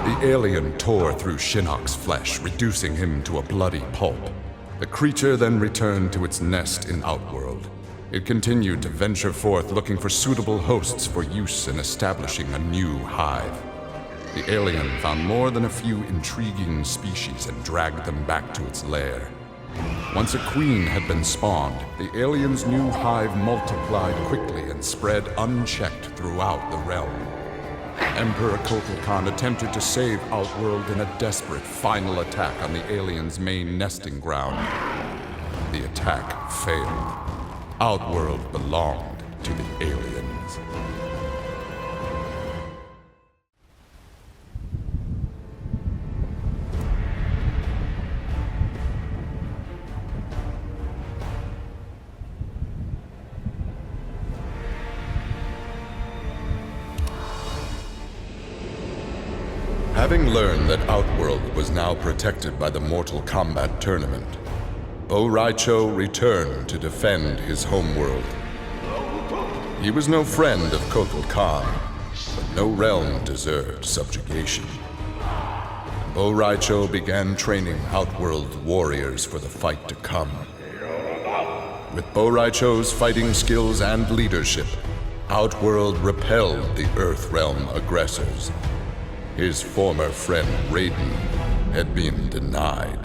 The alien tore through Shinnok's flesh, reducing him to a bloody pulp. The creature then returned to its nest in Outworld. It continued to venture forth looking for suitable hosts for use in establishing a new hive. The alien found more than a few intriguing species and dragged them back to its lair. Once a queen had been spawned, the alien's new hive multiplied quickly and spread unchecked throughout the realm. Emperor Kotal Khan attempted to save Outworld in a desperate final attack on the alien's main nesting ground. The attack failed. Outworld belonged to the aliens. Having learned that Outworld was now protected by the Mortal Kombat tournament, Bo' Rai Cho returned to defend his homeworld. He was no friend of Kotal Khan, but no realm deserved subjugation. Bo' Rai Cho began training Outworld warriors for the fight to come. With Bo' Rai Cho's fighting skills and leadership, Outworld repelled the Earth Realm aggressors. His former friend Raiden had been denied.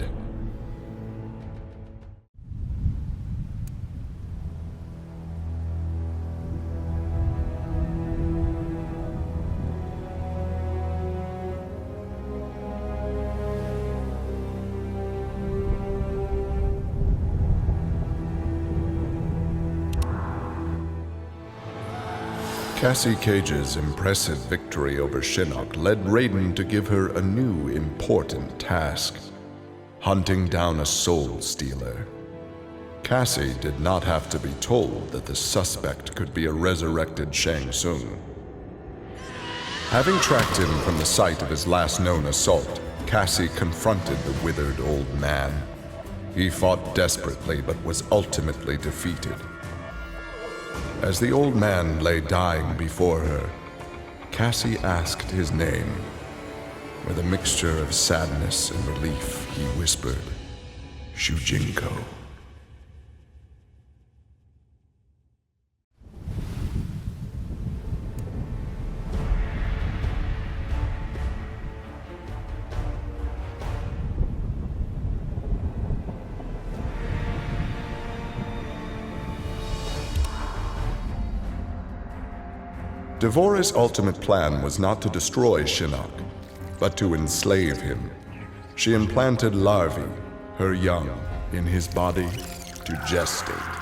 Cassie Cage's impressive victory over Shinnok led Raiden to give her a new important task: hunting down a soul stealer. Cassie did not have to be told that the suspect could be a resurrected Shang Tsung. Having tracked him from the site of his last known assault, Cassie confronted the withered old man. He fought desperately but was ultimately defeated. As the old man lay dying before her, Cassie asked his name. With a mixture of sadness and relief, he whispered, "Shujinko." Devorah's ultimate plan was not to destroy Shinnok, but to enslave him. She implanted larvae, her young, in his body to gestate.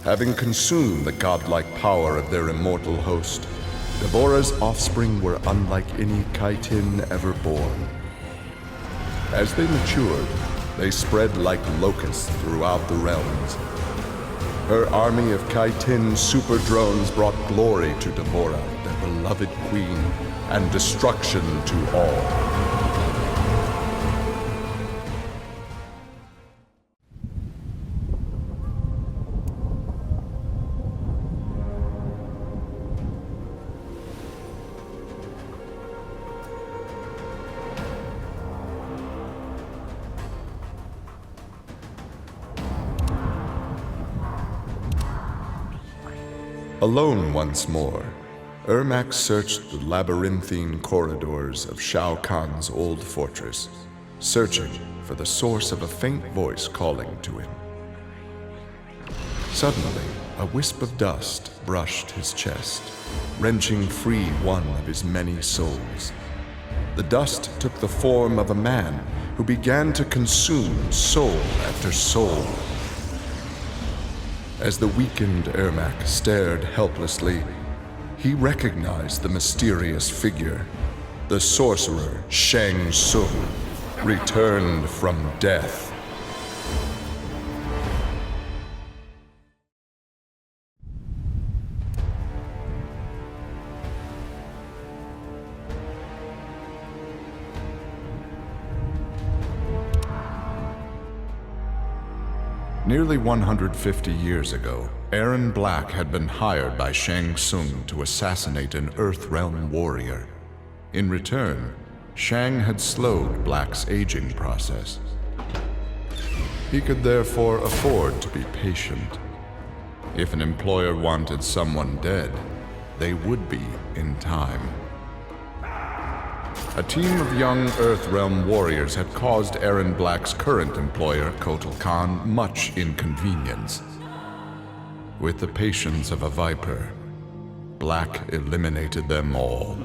Having consumed the godlike power of their immortal host, Devorah's offspring were unlike any Kaitin ever born. As they matured, they spread like locusts throughout the realms. Her army of Kaitin super drones brought glory to Devorah, their beloved queen, and destruction to all. Alone once more, Ermac searched the labyrinthine corridors of Shao Kahn's old fortress, searching for the source of a faint voice calling to him. Suddenly, a wisp of dust brushed his chest, wrenching free one of his many souls. The dust took the form of a man who began to consume soul after soul. As the weakened Ermac stared helplessly, he recognized the mysterious figure. The sorcerer Shang Tsung, returned from death. Nearly 150 years ago, Aaron Black had been hired by Shang Tsung to assassinate an Earth Realm warrior. In return, Shang had slowed Black's aging process. He could therefore afford to be patient. If an employer wanted someone dead, they would be in time. A team of young Earthrealm warriors had caused Aaron Black's current employer, Kotal Khan, much inconvenience. With the patience of a viper, Black eliminated them all.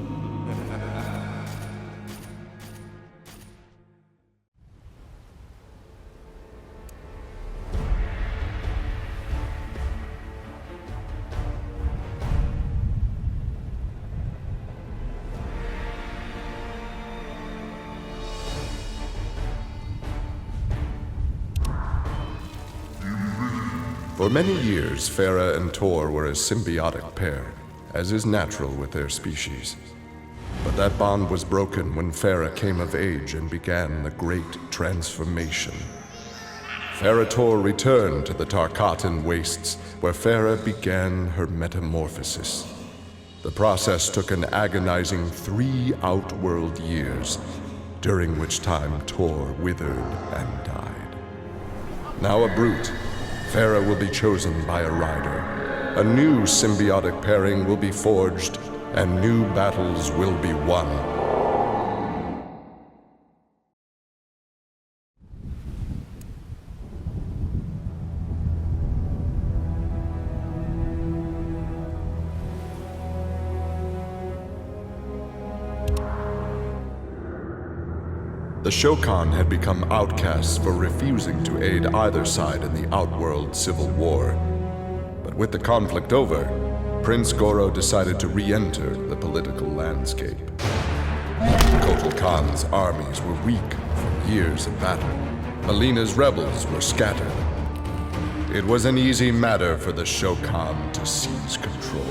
For many years, Farah and Tor were a symbiotic pair, as is natural with their species. But that bond was broken when Farah came of age and began the Great Transformation. Farah Tor returned to the Tarkatan Wastes, where Farah began her metamorphosis. The process took an agonizing 3 outworld years, during which time Tor withered and died. Now a brute, Farah will be chosen by a rider. A new symbiotic pairing will be forged, and new battles will be won. The Shokan had become outcasts for refusing to aid either side in the Outworld Civil War. But with the conflict over, Prince Goro decided to re-enter the political landscape. Kotal Khan's armies were weak from years of battle. Alina's rebels were scattered. It was an easy matter for the Shokan to seize control.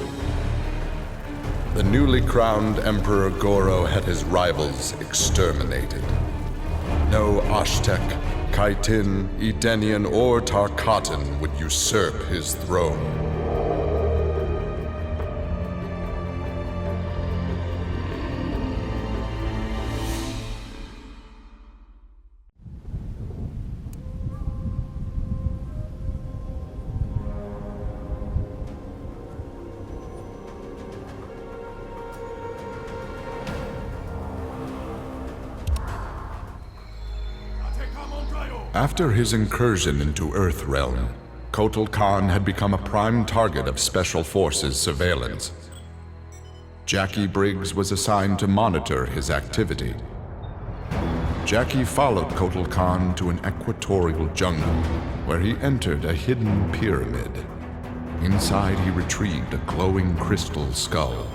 The newly crowned Emperor Goro had his rivals exterminated. No Ashtek, Kaitin, Edenian, or Tarkatan would usurp his throne. After his incursion into Earthrealm, Kotal Khan had become a prime target of Special Forces surveillance. Jackie Briggs was assigned to monitor his activity. Jackie followed Kotal Khan to an equatorial jungle, where he entered a hidden pyramid. Inside, he retrieved a glowing crystal skull.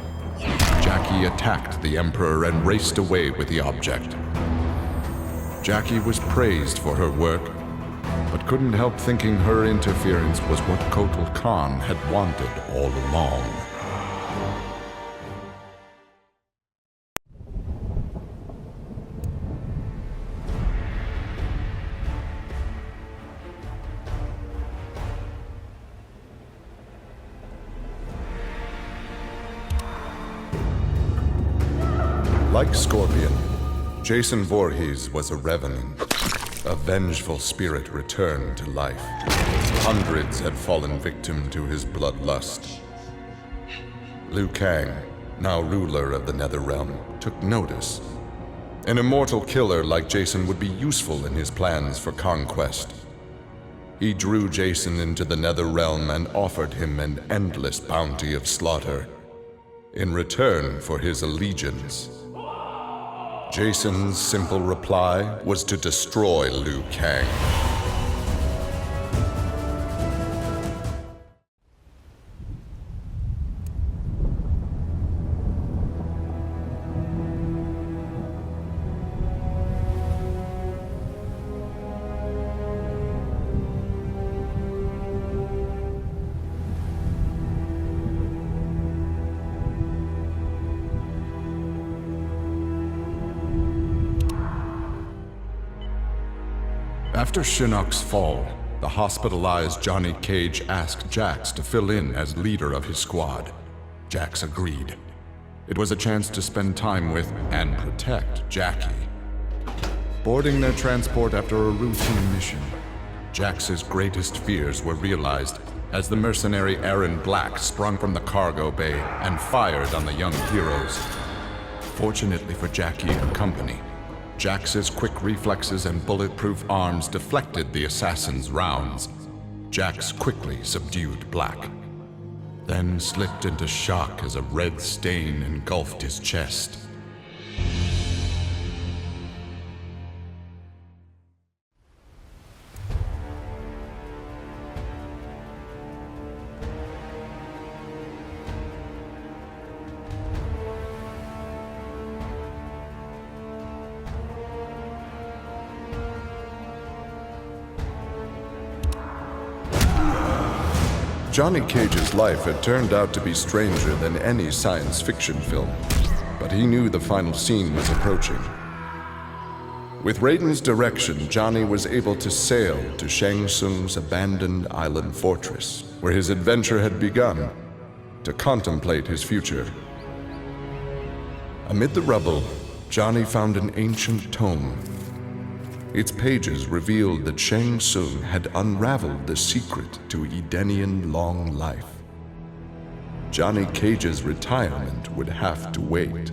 Jackie attacked the Emperor and raced away with the object. Jackie was praised for her work, but couldn't help thinking her interference was what Kotal Khan had wanted all along. Like Scorpion, Jason Voorhees was a revenant. A vengeful spirit returned to life. Hundreds had fallen victim to his bloodlust. Liu Kang, now ruler of the Netherrealm, took notice. An immortal killer like Jason would be useful in his plans for conquest. He drew Jason into the Netherrealm and offered him an endless bounty of slaughter in return for his allegiance. Jason's simple reply was to destroy Liu Kang. After Shinnok's fall, the hospitalized Johnny Cage asked Jax to fill in as leader of his squad. Jax agreed. It was a chance to spend time with and protect Jackie. Boarding their transport after a routine mission, Jax's greatest fears were realized as the mercenary Aaron Black sprung from the cargo bay and fired on the young heroes. Fortunately for Jackie and company, Jax's quick reflexes and bulletproof arms deflected the assassin's rounds. Jax quickly subdued Black, then slipped into shock as a red stain engulfed his chest. Johnny Cage's life had turned out to be stranger than any science fiction film, but he knew the final scene was approaching. With Raiden's direction, Johnny was able to sail to Shang Tsung's abandoned island fortress, where his adventure had begun, to contemplate his future. Amid the rubble, Johnny found an ancient tome. Its pages revealed that Shang Tsung had unraveled the secret to Edenian long life. Johnny Cage's retirement would have to wait.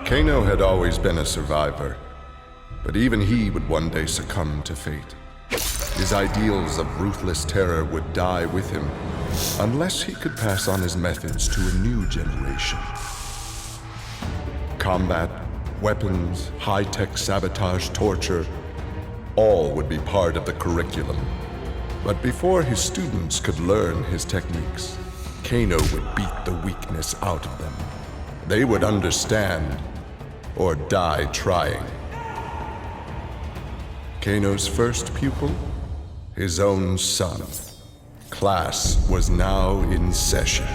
Kano had always been a survivor, but even he would one day succumb to fate. His ideals of ruthless terror would die with him, unless he could pass on his methods to a new generation. Combat, weapons, high-tech sabotage, torture, all would be part of the curriculum. But before his students could learn his techniques, Kano would beat the weakness out of them. They would understand, or die trying. Kano's first pupil? His own son. Class was now in session.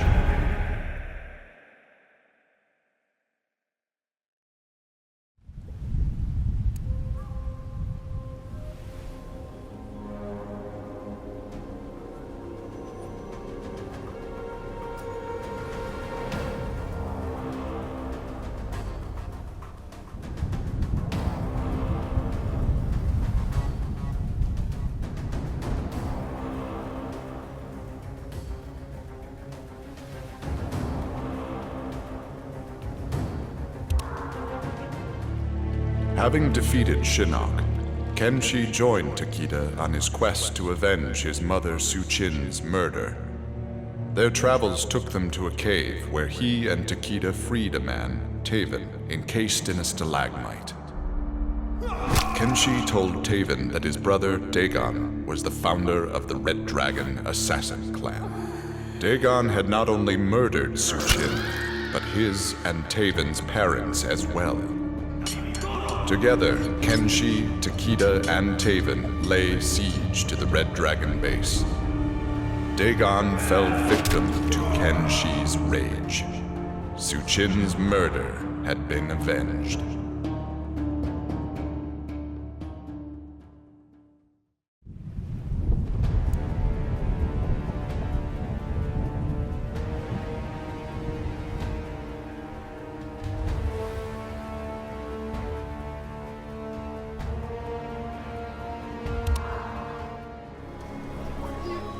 Having defeated Shinnok, Kenshi joined Takeda on his quest to avenge his mother Su-Chin's murder. Their travels took them to a cave where he and Takeda freed a man, Taven, encased in a stalagmite. Kenshi told Taven that his brother, Dagon, was the founder of the Red Dragon Assassin Clan. Dagon had not only murdered Su-Chin, but his and Taven's parents as well. Together, Kenshi, Takeda, and Taven lay siege to the Red Dragon base. Dagon fell victim to Kenshi's rage. Su-Chin's murder had been avenged.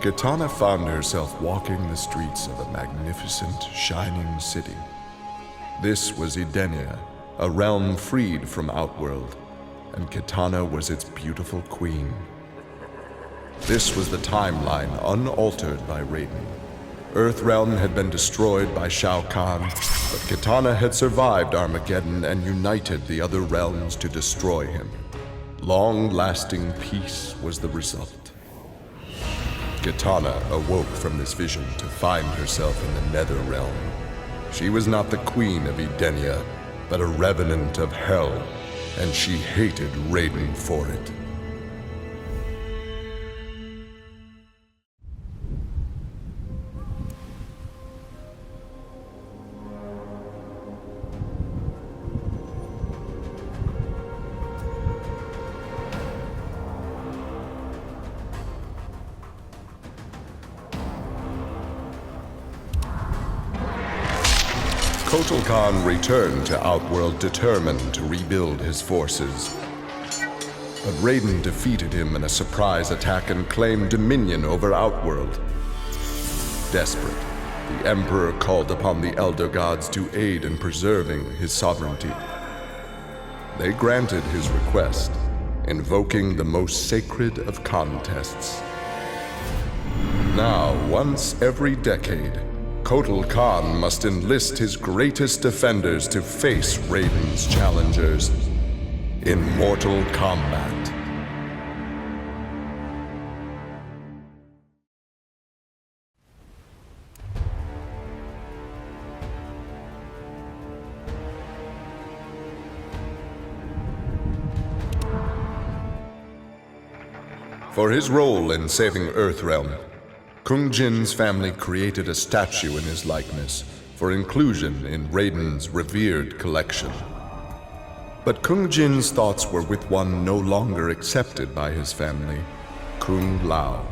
Kitana found herself walking the streets of a magnificent, shining city. This was Edenia, a realm freed from Outworld, and Kitana was its beautiful queen. This was the timeline unaltered by Raiden. Earthrealm had been destroyed by Shao Kahn, but Kitana had survived Armageddon and united the other realms to destroy him. Long-lasting peace was the result. Kitana awoke from this vision to find herself in the Nether Realm. She was not the queen of Edenia, but a revenant of hell, and she hated Raiden for it. Kotal Khan returned to Outworld determined to rebuild his forces. But Raiden defeated him in a surprise attack and claimed dominion over Outworld. Desperate, the Emperor called upon the Elder Gods to aid in preserving his sovereignty. They granted his request, invoking the most sacred of contests. Now, once every decade, Kotal Khan must enlist his greatest defenders to face Raiden's challengers in mortal combat. For his role in saving Earthrealm, Kung Jin's family created a statue in his likeness for inclusion in Raiden's revered collection. But Kung Jin's thoughts were with one no longer accepted by his family, Kung Lao.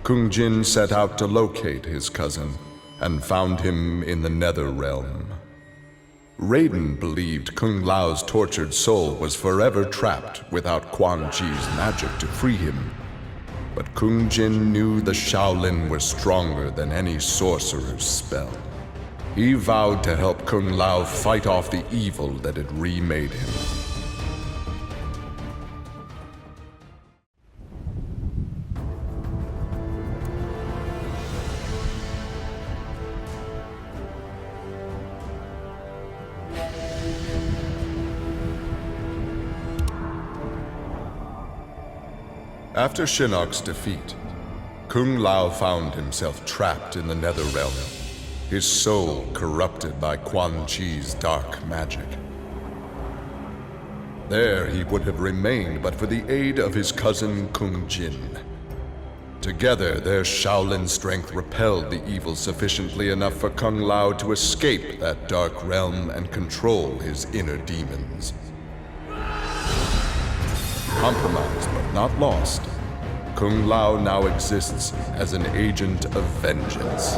Kung Jin set out to locate his cousin and found him in the Nether Realm. Raiden believed Kung Lao's tortured soul was forever trapped without Quan Chi's magic to free him. But Kung Jin knew the Shaolin were stronger than any sorcerer's spell. He vowed to help Kung Lao fight off the evil that had remade him. After Shinnok's defeat, Kung Lao found himself trapped in the Netherrealm, his soul corrupted by Quan Chi's dark magic. There he would have remained but for the aid of his cousin Kung Jin. Together, their Shaolin strength repelled the evil sufficiently enough for Kung Lao to escape that dark realm and control his inner demons. Compromised but not lost, Kung Lao now exists as an agent of vengeance.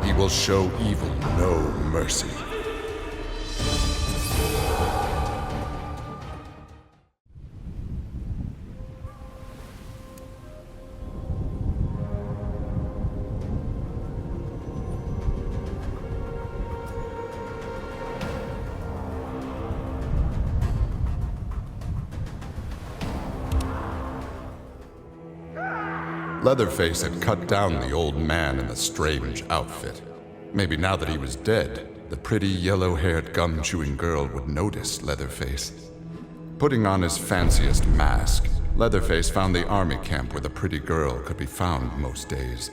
He will show evil no mercy. Leatherface had cut down the old man in the strange outfit. Maybe now that he was dead, the pretty yellow-haired gum-chewing girl would notice Leatherface. Putting on his fanciest mask, Leatherface found the army camp where the pretty girl could be found most days.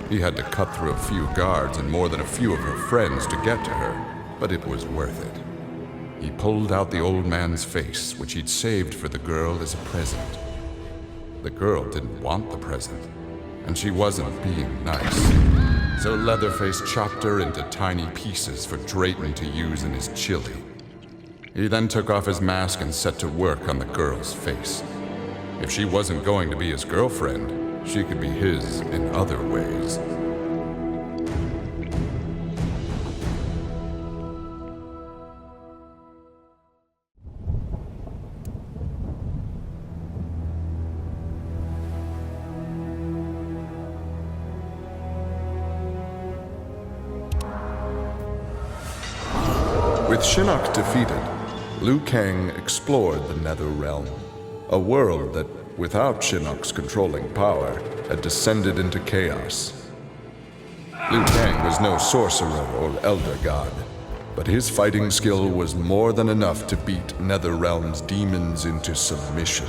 He had to cut through a few guards and more than a few of her friends to get to her, but it was worth it. He pulled out the old man's face, which he'd saved for the girl as a present. The girl didn't want the present, and she wasn't being nice. So Leatherface chopped her into tiny pieces for Drayton to use in his chili. He then took off his mask and set to work on the girl's face. If she wasn't going to be his girlfriend, she could be his in other ways. With Shinnok defeated, Liu Kang explored the Netherrealm, a world that, without Shinnok's controlling power, had descended into chaos. Liu Kang was no sorcerer or elder god, but his fighting skill was more than enough to beat Netherrealm's demons into submission.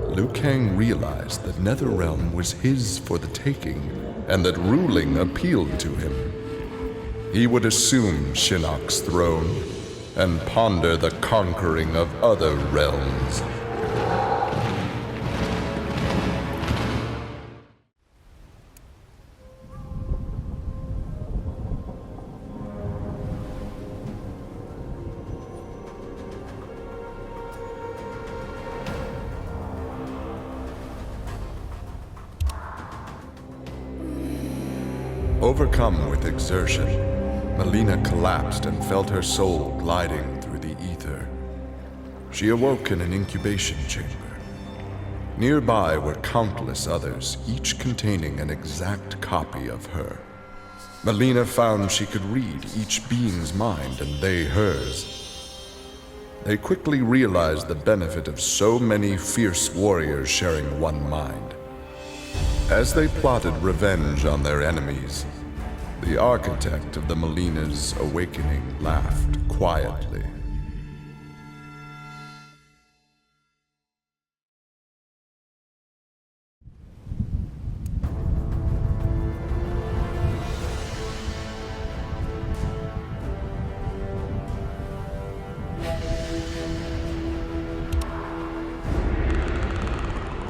Liu Kang realized that Netherrealm was his for the taking, and that ruling appealed to him. He would assume Shinnok's throne and ponder the conquering of other realms. Overcome with exertion, Melina collapsed and felt her soul gliding through the ether. She awoke in an incubation chamber. Nearby were countless others, each containing an exact copy of her. Melina found she could read each being's mind and they hers. They quickly realized the benefit of so many fierce warriors sharing one mind. As they plotted revenge on their enemies, the architect of the Melina's awakening laughed quietly.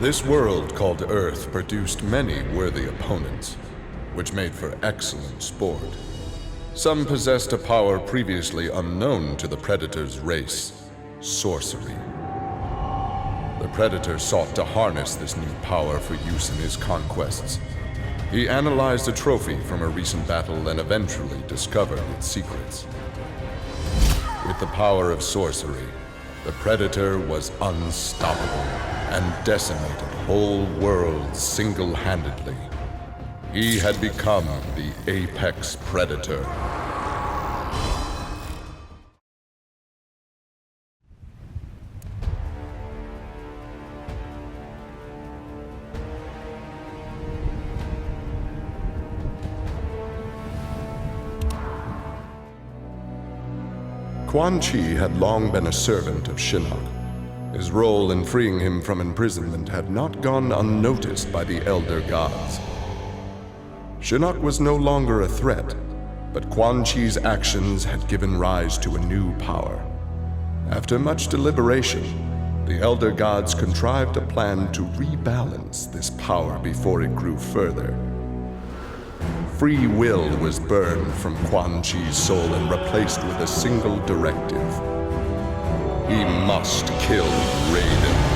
This world called Earth produced many worthy opponents, which made for excellent sport. Some possessed a power previously unknown to the Predator's race, sorcery. The Predator sought to harness this new power for use in his conquests. He analyzed a trophy from a recent battle and eventually discovered its secrets. With the power of sorcery, the Predator was unstoppable and decimated whole worlds single-handedly. He had become the apex predator. Quan Chi had long been a servant of Shinnok. His role in freeing him from imprisonment had not gone unnoticed by the Elder Gods. Shinnok was no longer a threat, but Quan Chi's actions had given rise to a new power. After much deliberation, the Elder Gods contrived a plan to rebalance this power before it grew further. Free will was burned from Quan Chi's soul and replaced with a single directive. He must kill Raiden.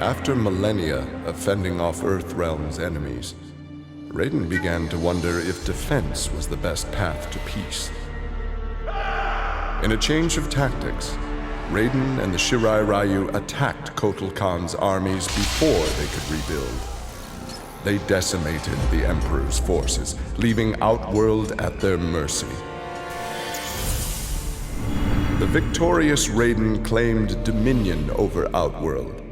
After millennia of fending off Earthrealm's enemies, Raiden began to wonder if defense was the best path to peace. In a change of tactics, Raiden and the Shirai Ryu attacked Kotal Khan's armies before they could rebuild. They decimated the Emperor's forces, leaving Outworld at their mercy. The victorious Raiden claimed dominion over Outworld.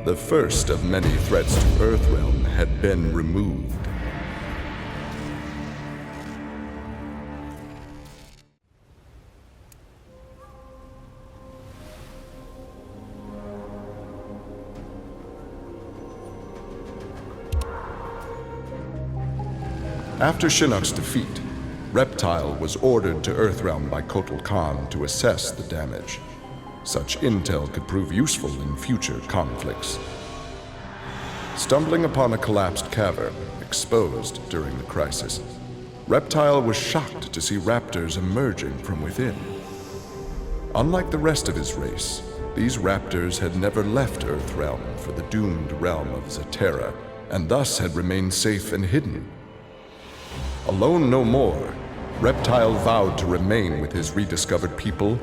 The first of many threats to Earthrealm had been removed. After Shinnok's defeat, Reptile was ordered to Earthrealm by Kotal Khan to assess the damage. Such intel could prove useful in future conflicts. Stumbling upon a collapsed cavern, exposed during the crisis, Reptile was shocked to see raptors emerging from within. Unlike the rest of his race, these raptors had never left Earthrealm for the doomed realm of Zaterra, and thus had remained safe and hidden. Alone no more, Reptile vowed to remain with his rediscovered people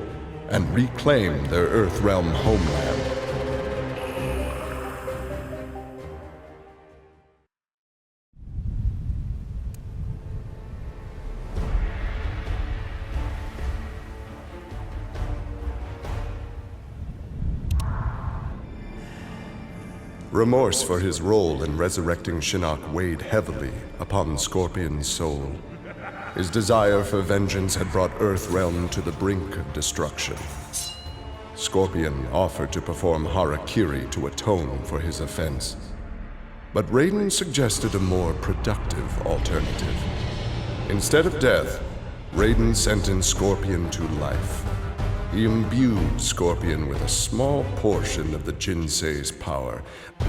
and reclaim their Earthrealm homeland. Remorse for his role in resurrecting Shinnok weighed heavily upon Scorpion's soul. His desire for vengeance had brought Earthrealm to the brink of destruction. Scorpion offered to perform harakiri to atone for his offense. But Raiden suggested a more productive alternative. Instead of death, Raiden sentenced Scorpion to life. He imbued Scorpion with a small portion of the Jinsei's power,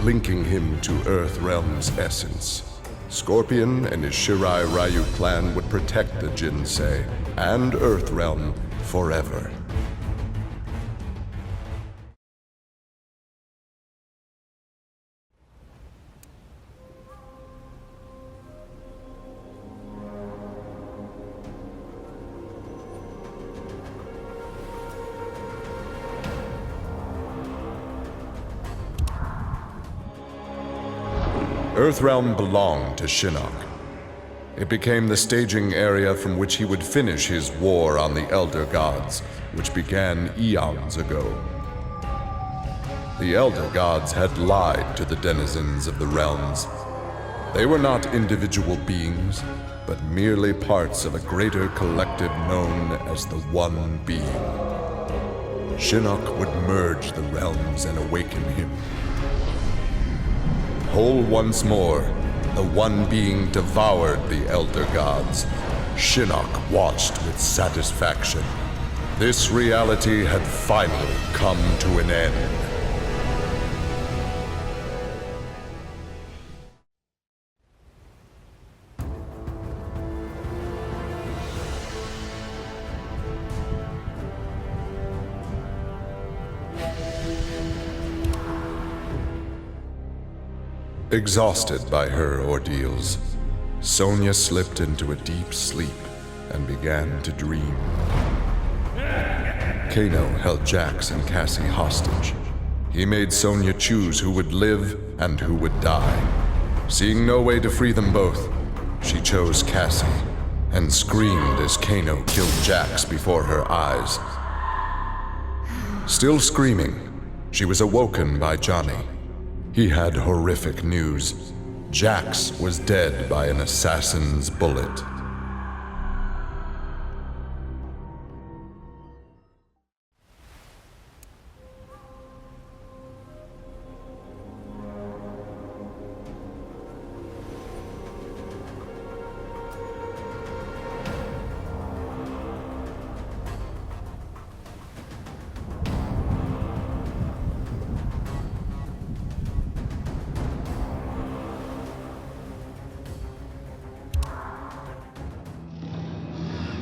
linking him to Earthrealm's essence. Scorpion and his Shirai Ryu clan would protect the Jinsei and Earthrealm forever. Earthrealm belonged to Shinnok. It became the staging area from which he would finish his war on the Elder Gods, which began eons ago. The Elder Gods had lied to the denizens of the realms. They were not individual beings, but merely parts of a greater collective known as the One Being. Shinnok would merge the realms and awaken him. Whole once more, the One Being devoured the Elder Gods. Shinnok watched with satisfaction. This reality had finally come to an end. Exhausted by her ordeals, Sonya slipped into a deep sleep and began to dream. Kano held Jax and Cassie hostage. He made Sonya choose who would live and who would die. Seeing no way to free them both, she chose Cassie and screamed as Kano killed Jax before her eyes. Still screaming, she was awoken by Johnny. He had horrific news. Jax was dead by an assassin's bullet.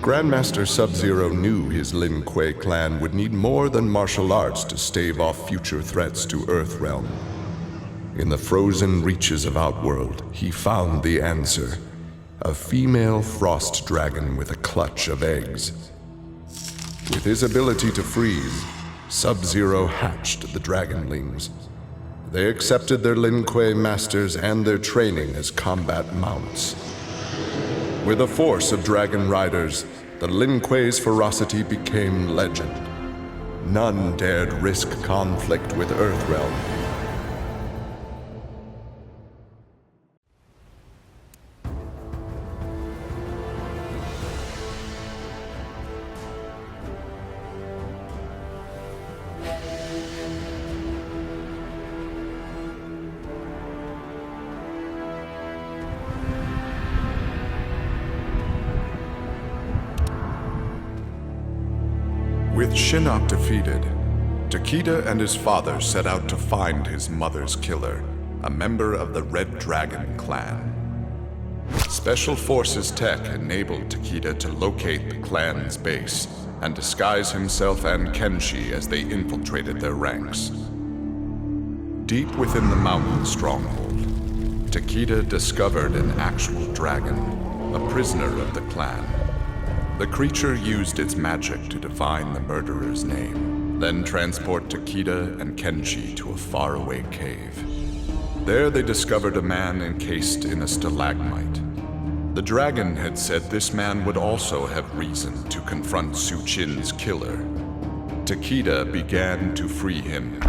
Grandmaster Sub-Zero knew his Lin Kuei clan would need more than martial arts to stave off future threats to Earthrealm. In the frozen reaches of Outworld, he found the answer. A female frost dragon with a clutch of eggs. With his ability to freeze, Sub-Zero hatched the dragonlings. They accepted their Lin Kuei masters and their training as combat mounts. With a force of dragon riders, the Lin Kuei's ferocity became legend. None dared risk conflict with Earthrealm. With Shinnok defeated, Takeda and his father set out to find his mother's killer, a member of the Red Dragon clan. Special Forces tech enabled Takeda to locate the clan's base and disguise himself and Kenshi as they infiltrated their ranks. Deep within the mountain stronghold, Takeda discovered an actual dragon, a prisoner of the clan. The creature used its magic to divine the murderer's name, then transport Takeda and Kenshi to a faraway cave. There they discovered a man encased in a stalagmite. The dragon had said this man would also have reason to confront Su Qin's killer. Takeda began to free him.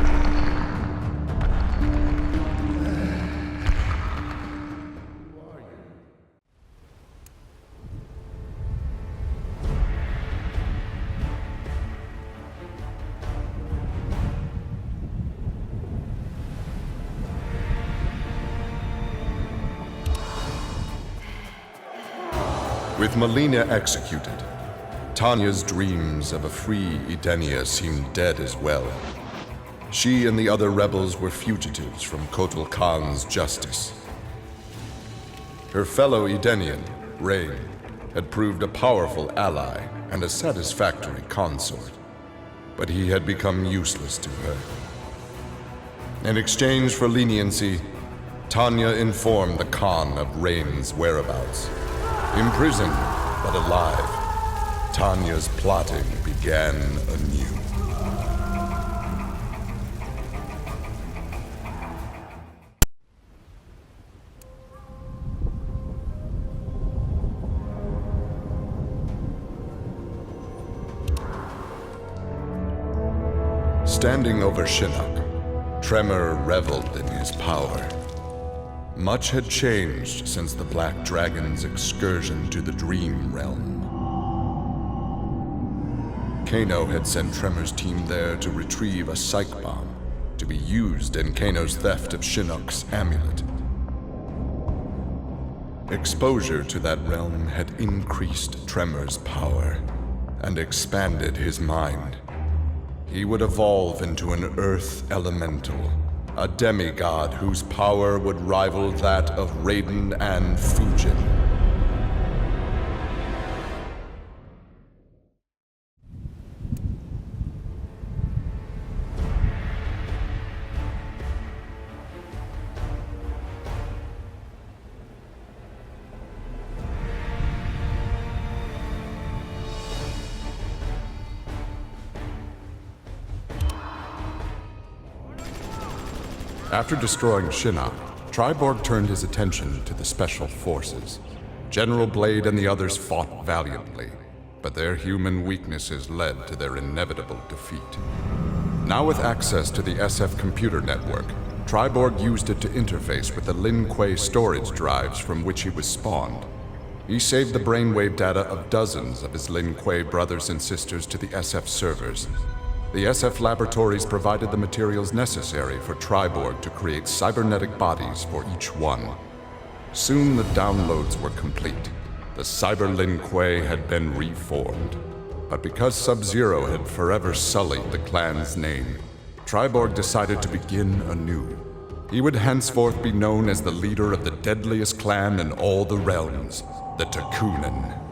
With Melina executed, Tanya's dreams of a free Edenia seemed dead as well. She and the other rebels were fugitives from Kotal Khan's justice. Her fellow Edenian, Rain, had proved a powerful ally and a satisfactory consort, but he had become useless to her. In exchange for leniency, Tanya informed the Khan of Rain's whereabouts. Imprisoned but alive, Tanya's plotting began anew. Standing over Shinnok, Tremor reveled in his power. Much had changed since the Black Dragon's excursion to the Dream Realm. Kano had sent Tremor's team there to retrieve a psych bomb to be used in Kano's theft of Shinnok's amulet. Exposure to that realm had increased Tremor's power and expanded his mind. He would evolve into an earth elemental, a demigod whose power would rival that of Raiden and Fujin. After destroying Shinnok, Triborg turned his attention to the Special Forces. General Blade and the others fought valiantly, but their human weaknesses led to their inevitable defeat. Now with access to the SF computer network, Triborg used it to interface with the Lin Kuei storage drives from which he was spawned. He saved the brainwave data of dozens of his Lin Kuei brothers and sisters to the SF servers. The SF laboratories provided the materials necessary for Triborg to create cybernetic bodies for each one. Soon the downloads were complete. The Cyber Lin Kuei had been reformed. But because Sub-Zero had forever sullied the clan's name, Triborg decided to begin anew. He would henceforth be known as the leader of the deadliest clan in all the realms, the Takunin.